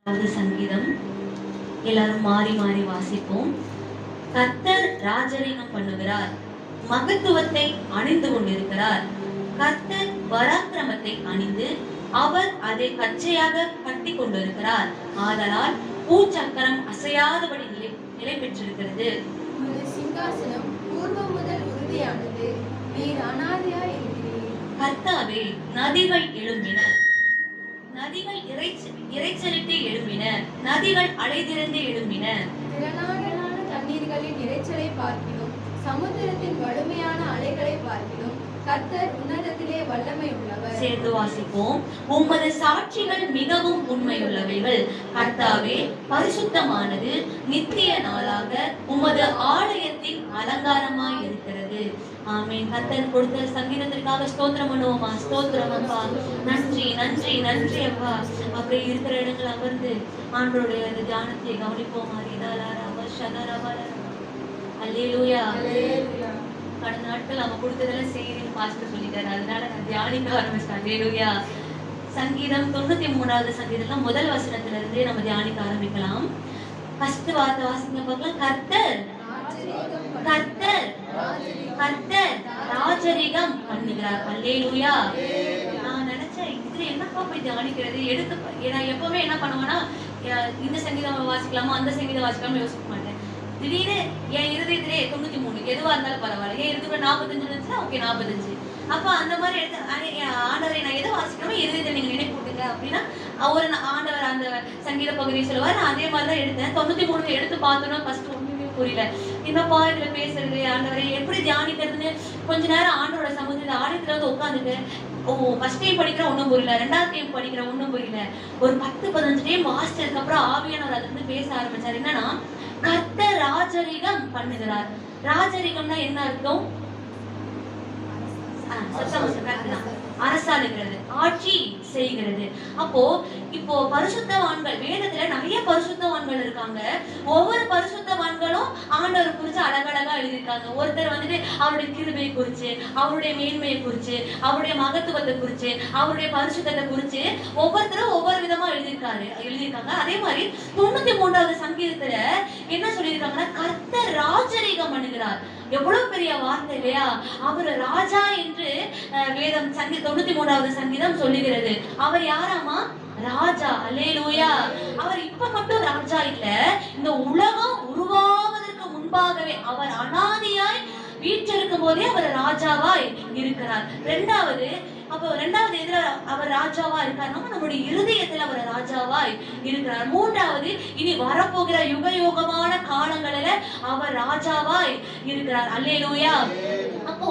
சங்கீதம் எல்லாரும் மாறி மாறி வாசிப்போம். கர்த்தர் ராஜரீகம் பண்ணுகிறார், மகத்துவத்தை அணிந்து கொண்டிருக்கிறார். கர்த்தர் பராக்கிரமத்தை அணிந்து அவர் அதை கச்சையாக கட்டி கொண்டிருக்கிறார். ஆதலால் பூச்சக்கரம் அசையாதபடி நிலை பெற்றிருக்கிறது. சிங்காசனம் பூர்வம் முதல் உறுதியானது, நீர் அனாதையாய் இருக்கிறீர். கர்த்தாவே, நதிகள் எழும்பின, நதிகள் இறைச்சலிட்டு எழும்பின, நதிகள் அலைதிறந்து எழும்பின. திரளான தண்ணீர்களின் இறைச்சலை பார்க்கிலும் சமுத்திரத்தின் வலிமையான அலைகளை பார்க்கிலும் கர்த்தர் உன்னதத்திலே வல்லமை உள்ளவர். சேர்ந்து வாசிப்போம். உமது சாட்சிகள் மிகவும் உண்மையுள்ளவைகள். கர்த்தாவே, பரிசுத்தமானது நித்திய நாளாக உமது ஆலயத்தின் அலங்காரமாய் இருக்கிறது. ஆமென். கர்த்தர் கொடுத்த சங்கீதத்திற்காக ஸ்தோத்திரம் பண்ணுவோமா? ஸ்தோத்திரம் அப்பா, நன்றி நன்றி நன்றி அப்பா. அப்படி இருக்கிற இடங்கள் அமர்ந்து ஆண்டவருடைய தியானத்தை கவனிப்போமா? அல்லேலூயா. கடந்த நாட்கள் நம்ம கொடுத்ததெல்லாம் செய்யறேன்னு பாஸ்டர் சொல்லிட்டாரு, அதனால நான் தியானிக்க ஆரம்பிச்சிட்டேன். அல்லேலூயா. சங்கீதம் 93வது சங்கீதம் முதல் வசனத்துல இருந்து நம்ம தியானிக்க ஆரம்பிக்கலாம். ஃபர்ஸ்ட் வார்த்தை வாசிங்க பார்க்கலாம். கர்த்தர் கர்த்தர் கர்த்தர் ராஜரீகம் பண்ணுகிறார். அல்லேலூயா. நான் நினைச்சேன் இதுல என்னப்பா போய் தியானிக்கிறது எடுத்து, நான் எப்பவுமே என்ன பண்ணுவேன்னா இந்த சங்கீதம் வாசிக்கலாமா அந்த சங்கீதம் வாசிக்கலாமா யோசிக்க மாட்டேன். திடீர்னு என் இருதயத்திலே 93 எதுவா இருந்தாலும் பரவாயில்ல, என் இருதயத்துல 45 இருந்துச்சுன்னா ஓகே 45. அப்ப அந்த மாதிரி எடுத்து ஆண்டவரை நான் எதை வாசிக்கணுமோ இருதயத்தை நீங்க நினைப்பு விட்டுங்க அப்படின்னா ஒரு ஆண்டவர் அந்த சங்கீத பகுதியை சொல்லுவார். நான் அதே மாதிரிதான் எடுத்தேன். 93 எடுத்து பார்த்தோன்னா ஃபர்ஸ்ட் ஒண்ணுமே புரியல. என்னப்பா இதுல பேசுறது, ஆண்டவரை எப்படி தியானிக்கிறதுன்னு கொஞ்ச நேரம் ஆண்டவரோட சமூகத்துல ஆலயத்துல வந்து உட்காந்துட்டு ஃபர்ஸ்ட் டைம் படிக்கிற ஒன்றும் புரியல, ரெண்டாவது டைம் படிக்கிற ஒன்றும் புரியல. ஒரு 10-15 டைம் வாசிச்சதுக்கு அப்புறம் ஆவியானவர் அதுல இருந்து பேச ஆரம்பிச்சார். என்னன்னா, கர்த்தர் ராஜரீகம் பண்ணுகிறார். ராஜரீகம்னா என்ன அர்த்தம்? அரசாளுகிறது, ஆட்சி செய்கிறது. அப்போ இப்போ பரிசுத்தவான்கள், வேதத்துல நிறைய பரிசுத்தவான்கள் இருக்காங்க. ஒவ்வொரு பரிசுத்தவான்களும் ஆண்டவர் குறிச்சு அழகழகா எழுதியிருக்காங்க. ஒருத்தர் வந்துட்டு அவருடைய கிருபையை குறிச்சு, அவருடைய மேன்மையை குறிச்சு, அவருடைய மகத்துவத்தை குறிச்சு, அவருடைய பரிசுத்தத்தை குறிச்சு ஒவ்வொருத்தரும் ஒவ்வொரு விதமா எழுதியிருக்காங்க. அதே மாதிரி 93வது சங்கீதத்துல என்ன சொல்லியிருக்காங்கன்னா, கர்த்தர் ராஜரீகம் பண்ணுகிறார். எவ்வளவு பெரிய வார்த்தை இல்லையா? அவர் ராஜா என்று வேதம் 93வது சங்கீதம் சொல்லுகிறது. அவர் யாராமா? ராஜா. அல்லேலூயா. அவர் இப்ப மட்டும் ராஜா இல்ல, இந்த உலகம் உருவாவதற்கு முன்பாகவே அவர் அனாதியாய் வீற்றிருக்கும் போதே அவர் ராஜாவாய் இருக்கிறார். ரெண்டாவது எதுல அவர் ராஜாவா இருக்காருன்னா, நம்முடைய இருதயத்துல அவர் ராஜாவாய் இருக்கிறார். மூன்றாவது, இனி வரப்போகிற யுகமான காலங்களில அவர் ராஜாவாய் இருக்கிறார். அல்லேலூயா. அப்போ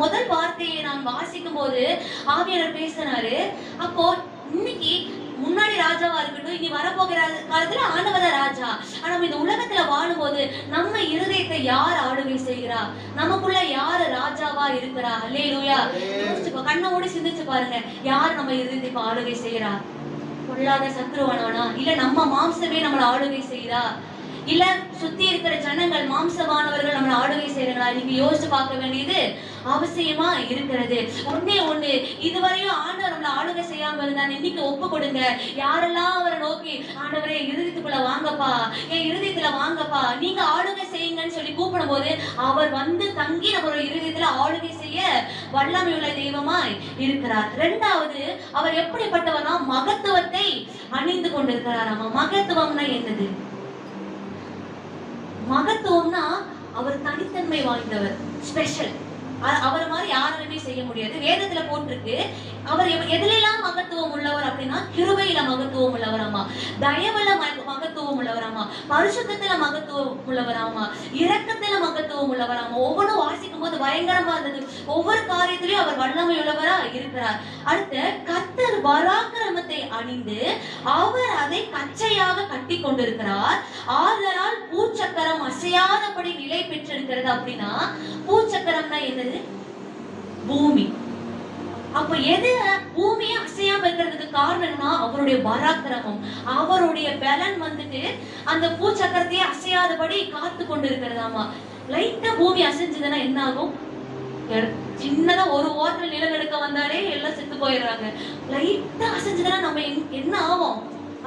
முதல் வார்த்தையை நான் வாசிக்கும் போது ஆவியானவர் பேசினாரு. அப்போ இன்னைக்கு முன்னாடி ராஜாவா இருக்கட்டும், இனி வரப்போகிற காலத்துல ஆண்டவர ராஜா. ஆனா நம்ம இந்த உலகத்துல வாழும்போது நம்ம இருதயத்தை யார் ஆளுகை செய்கிறா? நமக்குள்ள யாரு ராஜாவா இருக்கிறா? அல்லேலூயா. கண்ணை மூடி சிந்திச்சு பாருங்க, யார் நம்ம இருதயத்தை ஆளுகை செய்யறா? பொல்லாத சத்ருவானவனா, இல்ல நம்ம மாம்சமே நம்மளை ஆளுகை செய்யறா? இல்ல சுத்தி இருக்கிற ஜனங்கள் மாம்சமானவர்கள் நம்மளை ஆளுகை செய்யறாங்களா? நீங்க யோசிச்சு பார்க்க வேண்டியது அவசியமா இருக்கிறது. ஒண்ணு, இதுவரையும் ஆண்டவர் நம்மளை ஆளுகை செய்யாம இருந்தா இன்னைக்கு ஒப்பு கொடுங்க. யாரெல்லாம் அவரை நோக்கி ஆண்டவரே இருதயத்துக்குள்ள வாங்கப்பா, என் இருதயத்துல வாங்கப்பா, நீங்க ஆளுகை செய்யுங்கன்னு சொல்லி கூப்பிடும் போது அவர் வந்து தங்கி நம்மளோட இருதயத்துல ஆளுகை செய்ய வல்லமை உள்ள தெய்வமாய் இருக்கிறார். ரெண்டாவது, அவர் எப்படிப்பட்டவனா? மகத்துவத்தை அணிந்து கொண்டிருக்கிறாராமா. மகத்துவம்னா என்னது? மகத்துவம்னா அவர் தனித்தன்மை வாய்ந்தவர், ஸ்பெஷல். அவரை மாதிரி யாராலுமே செய்ய முடியாது. வேதத்துல போட்டிருக்கு அவர் எதுலாம் மகத்துவம் உள்ளவர் அப்படின்னா, கிருபையில மகத்துவம் உள்ளவராமா, தயவுல மகத்துவம் உள்ளவராமா, பரிசுத்தத்துல மகத்துவம் உள்ளவராமா, இரக்கத்துல மகத்துவம் உள்ளவராமா. ஒவ்வொன்றும் வாசிக்கும் போது பயங்கரமா இருந்தது. ஒவ்வொரு காரியத்திலையும் அவர் வல்லமை உள்ளவரா இருக்கிறார். அடுத்து, கர்த்தர் பராக்கிரமத்தை அணிந்து அவர் அதை கச்சையாக கட்டி கொண்டிருக்கிறார். ஆதலால் பூச்சக்கரம் அசையாதபடி நிலை பெற்றிருக்கிறது. அப்படின்னா பூச்சக்கரம்னா என்னது? பூமி. அப்ப எது பூமியை அசையாம இருக்கிறதுக்கு காரணம்னா அவருடைய பராக்கிரமம், அவருடைய பலன் வந்துட்டு அந்த பூச்சக்கரத்தையே அசையாதபடி காத்து கொண்டு இருக்கிறதாமா. லைட்டா பூமி அசைஞ்சதுன்னா என்ன ஆகும்? சின்னதா ஒரு ஓரத்துல நிலநடுக்க வந்தாலே எல்லாம் செத்து போயிடுறாங்க. லைட்டா அசைஞ்சதுன்னா நம்ம என்ன ஆகும்?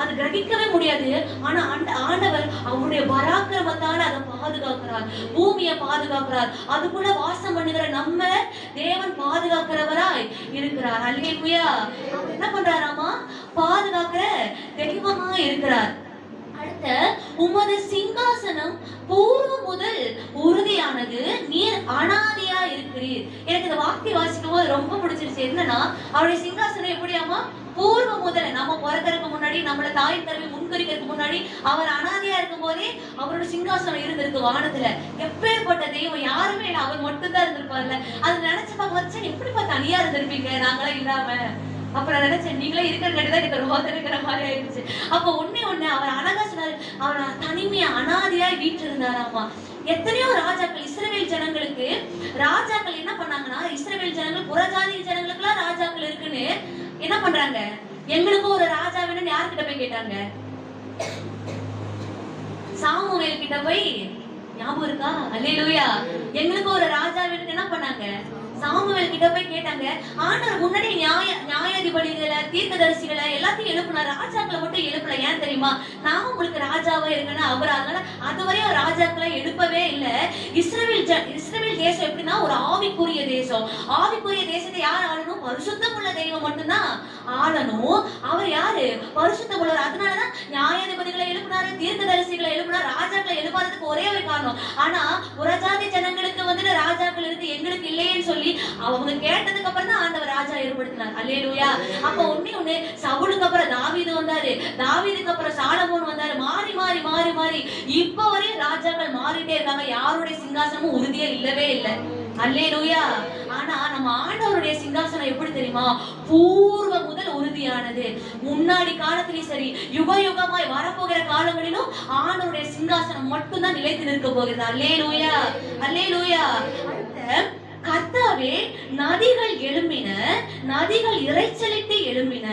அது கிரகிக்கவே முடியாது. ஆனா ஆண்டவர் அவருடைய பராக்கிரமத்தால அதை பாதுகாக்கிறார், பூமியை பாதுகாக்கிறார். அதுக்குள்ள வாசம் பண்ணுகிற நம்ம தேவன் பாதுகாக்கிறவராய் இருக்கிறார். அல்லேலூயா. அவர் என்ன பண்றாராமா? பாதுகாக்கிற தெய்வமா இருக்கிறார். அடுத்த, உமது சிங்காசனம் பூர்வ முதல் உறுதியானது, நீர் அனாதியா இருக்கிறீர். எனக்கு இந்த வார்த்தை வாசிக்கும் போது ரொம்ப பிடிச்சிருச்சு. என்னன்னா, அவருடைய சிங்காசனம் எப்படியாமா? பூர்வ முதல், நம்ம பிறக்கிறதுக்கு முன்னாடி, நம்மள தாய் தரவி முன்கரிக்கிறதுக்கு முன்னாடி அவர் அனாதியா இருக்கும் போதே அவரோட சிங்காசனம் இருந்திருக்கு வானத்துல. எப்பேற்பட்ட தெய்வம், யாருமே இல்லை, அவர் மட்டும்தான் இருந்திருப்பார்ல. அது நினைச்சு பார்க்க வச்சா எப்படி பார்த்து தனியா இருந்திருப்பீங்க நாங்களா இல்லாம. அப்ப நான் நினைச்சேன், நீங்களே இருக்கிறதான் எனக்கு ரோத இருக்கிற மாதிரி ஆயிடுச்சு. அப்ப ஒண்ணு அவர் அழகா சொன்னாரு, அவர் தனிமையா அனாதியாய் வீட்டு இருந்தாராமா. எத்தனையோ ராஜாக்கள், இஸ்ரவேல் ஜனங்களுக்கு ராஜாக்கள் என்ன பண்ணாங்கன்னா, இஸ்ரவேல் ஜனங்கள் புறஜாதி ஜனங்களுக்கு எல்லாம் ராஜாக்கள் இருக்குன்னு என்ன பண்றாங்க, எங்களுக்கும் ஒரு ராஜா வேணும்னு யார்கிட்ட போய் கேட்டாங்க? சாமுவேல் கிட்ட போய், ஞாபகம் இருக்கா? அல்லேலூயா. எங்களுக்கு ஒரு ராஜா வேணும்னு என்ன பண்ணாங்க? சாமுவேல் கிட்ட போய் கேட்டாங்க. ஆண்டவர் முன்னாடி நியாயாதிபதிகளை, தீர்க்கதரிசிகளை எல்லாத்தையும் எழுப்புனார், ராஜாக்களை மட்டும் எழுப்பல. ஏன் தெரியுமா? நான் உங்களுக்கு ராஜாவா இருக்கேன்னா அவர். அதனால அதுவரையும் ராஜாக்களை எழுப்பவே இல்லை. இஸ்ரவேல் தேசம் எப்படின்னா ஒரு ஆவிக்குரிய தேசம். ஆவிக்குரிய தேசத்தை யார் ஆளணும்? பரிசுத்தம் உள்ள தெய்வம் மட்டும்தான் ஆளணும். அவர் யாரு? பரிசுத்தம் உள்ளவர். அதனாலதான் நியாயாதிபதிகளை எழுப்பினாரு, தீர்க்கதரிசிகளை எழுப்பினார், ராஜாக்களை எழுப்பாததுக்கு ஒரே ஒரு காரணம். ஆனா புறஜாதி ஜனங்களுக்கு வந்துட்டு ராஜாக்கள் இருக்கு, எங்களுக்கு இல்லையேன்னு சொல்லி அவங்க கேட்டதுக்கு அப்புறம் தான் ஆண்டவர் ராஜா ஏற்படுத்தினார். அல்லேலூயா. அப்ப ஒண்ணு சவுலுக்கு அப்புறம் தாவீது வந்தாரு, தாவீதுக்கு அப்புறம் சாலமோன் வந்தாரு. மாறி மாறி மாறி மாறி இப்ப வரையும் ராஜாக்கள் மாறிட்டே இருக்காங்க. யாருடைய சிங்காசனமும் உறுதியா இல்லவே இல்லை. அல்லேலூயா. ஆனா நம்ம ஆண்டவருடைய சிங்காசனம் எப்படி தெரியுமா? பூர்வ முதல் உறுதியானது. முன்னாடி காலத்திலும் சரி, யுக யுகமாய் வரப்போகிற காலங்களிலும் ஆண்டவருடைய சிங்காசனம் மட்டும்தான் நிலைத்து நிற்க போகிறது. அல்லேலூயா, அல்லேலூயா. அடுத்த, கர்த்தாவே, நதிகள் எழும்பின, நதிகள் இறைச்சலிட்டு எழும்பின,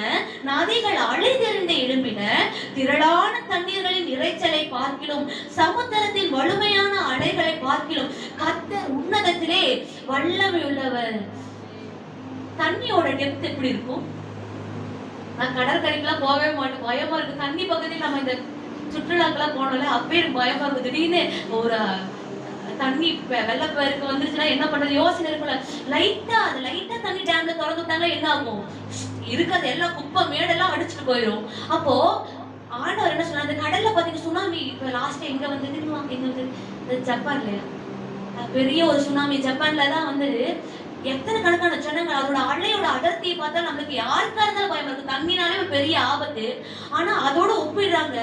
நதிகள் அலைதெறிந்து எழும்பின, திரளான தண்ணீர்களின் இறைச்சலை பார்க்கிலும், சமுத்திரத்தின் வலிமையான அலைகளை பார்க்கிலும் கர்த்தர் உன்னதத்திலே வல்லமை உள்ளவர். தண்ணியோட டெப்த் எப்படி இருக்கும்? நான் கடற்கரைக்கெல்லாம் போகவே மாட்டேன், பயமா இருக்கு. தண்ணி பக்கத்தில் நம்ம இந்த சுற்றுலாக்கெல்லாம் போனோம்ல, அப்பவே எனக்கு பயமா இருக்கு. திடீர்னு ஒரு தண்ணி வெள்ளப்பெருக்கு வந்துருச்சுன்னா என்ன பண்றது யோசனை இருக்குல்ல. லைட்டா தண்ணி டேம்ல திறந்து விட்டாங்க, என்ன ஆகும்? இருக்கிறது எல்லாம் குப்பை மேடெல்லாம் அடிச்சுட்டு போயிடும். அப்போ ஆண்டவர் என்ன சொன்னார்? அந்த கடல்ல பாத்தீங்க சுனாமி இப்ப லாஸ்ட் எங்க வந்தது? எங்க வந்து ஜப்பான்ல பெரிய ஒரு சுனாமி. ஜப்பான்ல தான் வந்து எத்தனை கணக்கான ஜனங்கள், அதோட அலையோட அடர்த்தியை பார்த்தா நம்மளுக்கு யாருக்கா இருந்தாலும் பயமா இருக்கு. தண்ணினாலே ஒரு பெரிய ஆபத்து. ஆனா அதோட ஒப்பிடுறாங்க,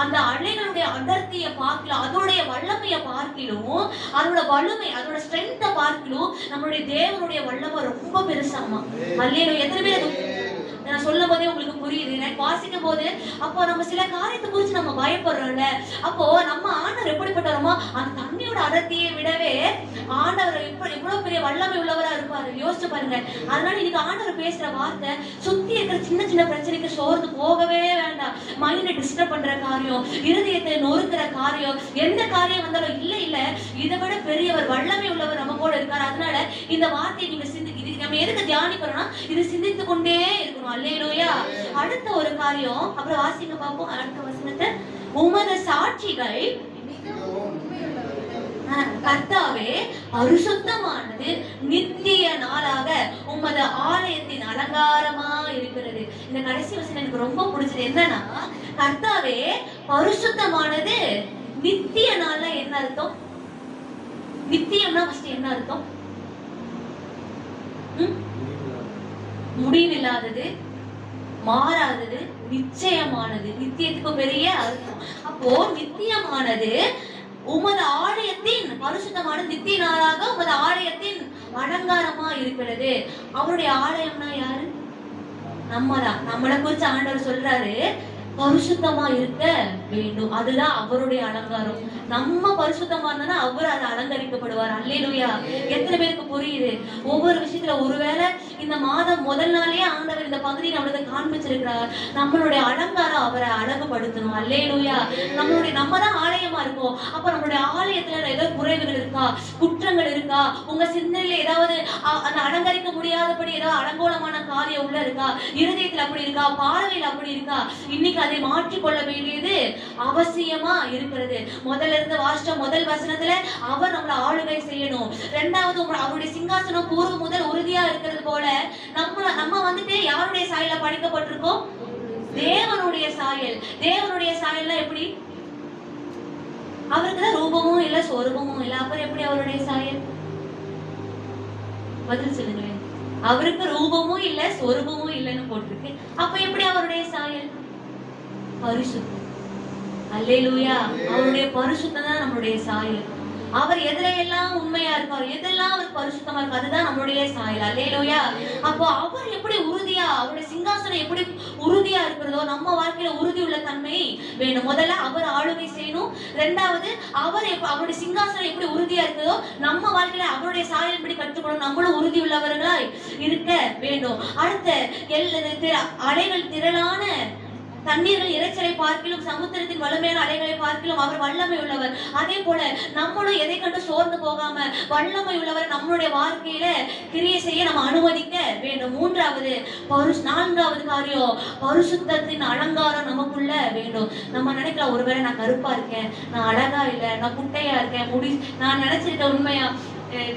அந்த அலைகளுடைய அடர்த்தியை பார்க்கலும், அதோடைய வல்லமையை பார்க்கலும், அதோட வலிமை, அதோட ஸ்ட்ரென்த்தை பார்க்கலும் நம்மளுடைய தேவனுடைய வல்லமை ரொம்ப பெருசாமா. அல்லேலூயா. எத்தனை பேர் நான் சொல்லும் போதே உங்களுக்கு புரியுது, எனக்கு வாசிக்கும் போது. அப்போ நம்ம சில காரியத்தை குறிச்சு நம்ம பயப்படுறோம்ல. அப்போ நம்ம ஆண்டவர் எப்படிப்பட்டவரோ அந்த தண்ணியோட அடர்த்தியை விடவே ஆண்டவர் இவ்வளவு பெரிய வல்லமை உள்ளவரா இருப்பாரு. யோசிச்சு பாருங்க. அதனால இன்னைக்கு ஆண்டவர் பேசுற வார்த்தை, சுத்தி இருக்கிற சின்ன சின்ன பிரச்சனைக்கு சோர்ந்து போகவே வேண்டாம். மைண்டை டிஸ்டர்ப் பண்ற காரியம், இருதயத்தை நொறுக்கிற காரியம், எந்த காரியம் வந்தாலும் இல்ல இல்ல இதை விட பெரியவர், வல்லமை உள்ளவர் நம்ம கூட இருக்காரு. அதனால இந்த வார்த்தையை நீங்க நம்ம எதுக்கு தியானிக்கிறோம்னா இது சிந்தித்து கொண்டே இருக்கணும். அல்லேலூயா. அடுத்த ஒரு காரியம், அப்புறம் வாசிங்க பார்ப்போம் அடுத்த வசனத்தை. உமது சாட்சிகள் கர்த்தாவே பரிசுத்தமானது, நித்திய நாளாக உமது ஆலயத்தின் அலங்காரமா இருக்கிறது. இந்த கடைசி வசனம் எனக்கு ரொம்ப பிடிச்சது. என்னன்னா, கர்த்தாவே பரிசுத்தமானது, நித்திய நாள்ல என்ன அர்த்தம்? நித்தியம்னா ஃபர்ஸ்ட் என்ன அர்த்தம்? முடிவில்லாதது, மாறாதது, நிச்சயமானது. நித்தியத்துக்கு பெரிய அர்த்தம். அப்போ நித்தியமானது, உமது ஆலயத்தின் பரிசுத்தமானது, நித்திய நாளாக உமது ஆலயத்தின் அலங்காரமா இருக்கிறது. அவருடைய ஆலயம்னா யாரு? நம்மதான். நம்மளை குறிச்சு ஆண்டவர் சொல்றாரு, பரிசுத்தமா இருக்க வேண்டும். அதுதான் அவருடைய அலங்காரம். நம்ம பரிசுத்தமா இருந்தா அவர் அதை அலங்கரிக்கப்படுவார். அல்லேலூயா. எத்தனை பேருக்கு புரியுது? ஒவ்வொரு விஷயத்துல ஒருவேளை இந்த மாதம் முதல் நாளே ஆண்டவர் இந்த பகுதியை நம்மளுக்கு காண்பிச்சிருக்கிறார். நம்மளுடைய அலங்காரம் அவரை அழகுபடுத்தணும். அல்லேலூயா. நம்ம தான் ஆலயமா இருக்கோம். அப்ப நம்மளுடைய ஆலயத்துல ஏதோ குறைவுகள் இருக்கா, குற்றங்கள் இருக்கா, உங்க சிந்தனையில ஏதாவது அந்த அலங்கரிக்க முடியாதபடி ஏதாவது அலங்கோலமான காரியம் உள்ள இருக்கா, இருதயத்துல அப்படி இருக்கா, பார்வையில் அப்படி இருக்கா, இன்னைக்கு அதை மாற்றிக்கொள்ள வேண்டியது அவசியமா இருக்கிறது. முதல்ல இருந்து வாசிச்ச முதல் வசனத்துல அவர் நம்மளை ஆளுகை செய்யணும். இரண்டாவது அவருடைய சிங்காசனம் பூர்வ முதல் உறுதியா இருக்கிறது போல நம்ம வந்துட்டு யாருடைய சாயல படைக்கப்பட்டிருக்கோம்? தேவனுடைய சாயல். தேவனுடைய சாயல்னா எப்படி? அவருக்குதான் ரூபமும் இல்ல, சொரூபமும் இல்ல. அப்புறம் எப்படி அவருடைய சாயல்? பதில் சொல்லுங்களேன். அவருக்கு ரூபமும் இல்ல, சொரூபமும் இல்லைன்னு போட்டிருக்கு. அப்ப எப்படி அவருடைய சாயல்? பரிசுத்தம். அல்லேலூயா. அவருடைய பரிசுத்தம் தான் நம்மளுடைய சாயல். அவர் எதுல எல்லாம் உண்மையா இருக்காரு, எதெல்லாம் அவர் பரிசுத்தமா இருக்கு, அதுதான் நம்மளுடைய சாயல். அல்லேலூயா. அப்போ அவர் எப்படி உறுதியா, அவருடைய சிங்காசனம் எப்படி உறுதியா இருக்கிறதோ நம்ம வாழ்க்கையில உறுதி உள்ள தன்மை வேணும். முதல்ல அவர் ஆளுகை செய்யணும். இரண்டாவது அவருடைய சிங்காசனம் எப்படி உறுதியா இருக்குதோ நம்ம வாழ்க்கையில அவருடைய சாயல் எப்படி கற்றுக்கணும், நம்மளும் உறுதி உள்ளவர்களா இருக்க வேண்டும். அடுத்த அலைகள் திரளான தண்ணீர்கள் இறைச்சலை பார்க்கிலும் சமுத்திரத்தின் வலிமையான அலைகளை பார்க்கிலும் அவர் வல்லமை உள்ளவர். அதே போல நம்மளும் எதை கண்டு சோர்ந்து போகாம வல்லமை உள்ளவர் நம்மளுடைய வாழ்க்கையில கிரியை செய்ய நம்ம அனுமதிக்க வேண்டும். நான்காவது காரியம், பரிசுத்தத்தின் அலங்காரம் நமக்குள்ள வேண்டும். நம்ம நினைக்கலாம், ஒருவேளை நான் கருப்பா இருக்கேன், நான் அழகா இல்லை, நான் குட்டையா இருக்கேன், நான் நினைச்சிருக்கேன் உண்மையா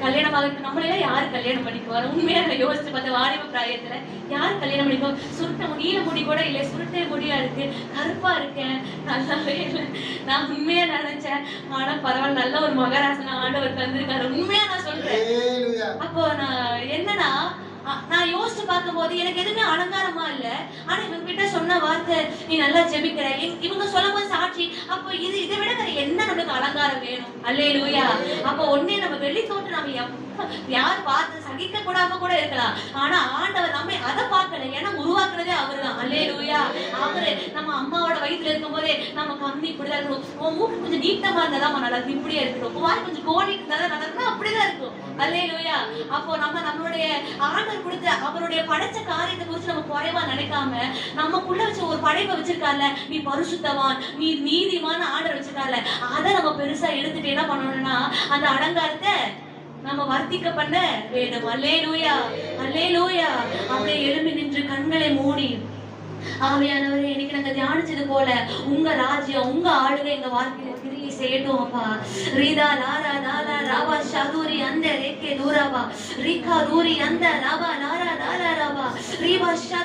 கல்யாணமாக நம்மளெல்லாம் யாரு கல்யாணம் பண்ணிக்குவார்? உண்மையா நான் யோசிச்சு பார்த்த வாலிப பிராயத்துல யார் கல்யாணம் பண்ணிக்குவோம்? சுருட்ட நீல முடி கூட இல்லை, சுருட்ட முடியா இருக்கு, கருப்பா இருக்கேன், நல்லாவே இல்லை. நான் உண்மையா நினைச்சேன், ஆனா பரவாயில்ல, நல்ல ஒரு மகராசனா ஆண்டவர் தந்திருக்காரு. உண்மையா நான் சொல்றேன். அப்போ நான் என்னன்னா, நான் யோசிச்சு பார்க்கும் போது எனக்கு எதுவுமே அலங்காரமா இல்ல. ஆனா இவங்க கிட்ட சொன்ன வார்த்தை, நீ நல்லா ஜெபிக்கிற, இவங்க சொல்லும் போது சாட்சி. அப்போ இதை விட என்ன நமக்கு அலங்காரம் வேணும்? அல்லேலூயா. அப்போ ஒன்னே நம்ம வெளி தோற்று நம்ம யார் பார்த்து சகிக்க கூடாம கூட இருக்கலாம். ஆனா ஆண்டவர் நம்ம அதை பார்க்கல, ஏன்னா உருவாக்குறதே அவருதான். அல்லேலூயா. அவரு நம்ம அம்மாவோட வயிற்றுல இருக்கும் போதே நம்ம கண்ணி இப்படிதான் இருக்கணும், உன் மூக்கு கொஞ்சம் நீட்டமா இருந்தாதான் நல்லா இருக்கும், இப்படியே இருக்கணும், வாய் கொஞ்சம் கோணிட்டு இருந்தாதான் நல்லா இருக்கணும், அப்படிதான் இருக்கும். அல்லேலூயா. அப்போ நம்மளுடைய ஆண்டவர் கொடுத்த அவருடைய படைச்ச காரியத்தை குறித்து நம்ம குறைவா நினைக்காம நமக்குள்ள வச்ச ஒரு படைப்பை வச்சிருக்காருல, நீ பரிசுத்தவான், நீ நீதிமான ஆண்டவர் வச்சிருக்காருல, அதை நம்ம பெருசா எடுத்துட்டு என்ன பண்ணணும்னா அந்த அலங்காரத்தை நம்ம வர்த்திக்க பண்ண வேண்டும். அல்லேலூயா. அல்லேலூயா. அப்படியே எழும்பி நின்று கண்களை மூடி, ஆவியானவரே, இன்னைக்கு நாங்க தியானிச்சது போல உங்க ராஜ்யம், உங்க ஆளுகை எங்க வாழ்க்கையில கிரியை செய்யட்டும் அப்பா. ரீதா லாரா தாலா ராவா ஷாதூரி அந்த ரேக்கே தூராவா ரீகா தூரி அந்த ராவா லாரா தாலா ராவா ரீவா ஷா